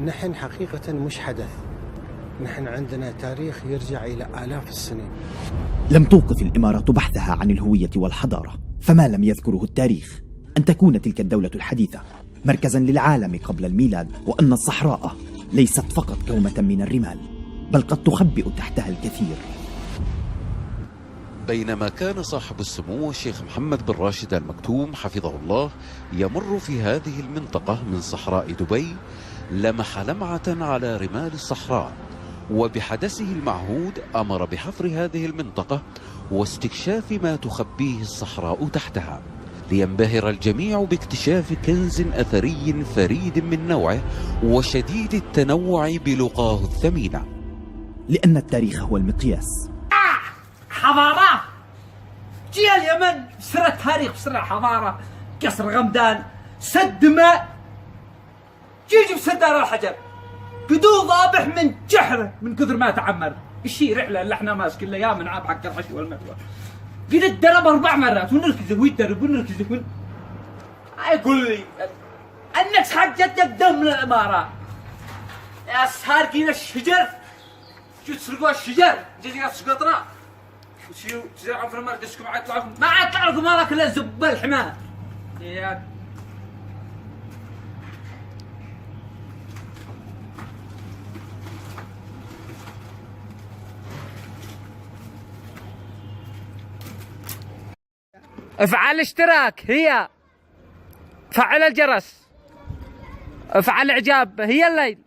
نحن حقيقة مش حدث، نحن عندنا تاريخ يرجع إلى آلاف السنين. لم توقف الإمارة بحثها عن الهوية والحضارة، فما لم يذكره التاريخ أن تكون تلك الدولة الحديثة مركزا للعالم قبل الميلاد، وأن الصحراء ليست فقط كومة من الرمال، بل قد تخبئ تحتها الكثير. بينما كان صاحب السمو الشيخ محمد بن راشد آل مكتوم حفظه الله يمر في هذه المنطقة من صحراء دبي، لمح لمعة على رمال الصحراء، وبحدثه المعهود أمر بحفر هذه المنطقة واستكشاف ما تخبيه الصحراء تحتها، لينبهر الجميع باكتشاف كنز أثري فريد من نوعه وشديد التنوع بلقاه الثمينة. لأن التاريخ هو المقياس. حضارة جي اليمن بسر التاريخ، بسر الحضارة، قصر غمدان، سد ماء، جي بسر دار الحجر، قدو ضابح من جحره من كثر ما تعمر. الشي رحلة اللي احنا ماسكين الايام نعاب حق الحشي والمدوى، قد اتدرب 4 مرات ونركزه ويتدرب ونركزه يقول لي انك حجت الدم من الامارة يا سارقين الشجر، شو تسرقوا الشجر جزيرة سقطرى، شو تزرعون في المرة دسكم ما عاد يطلع لكم وراك الا زب الحمار. افعل اشتراك، هي فعل الجرس، افعل اعجاب، هي الليل.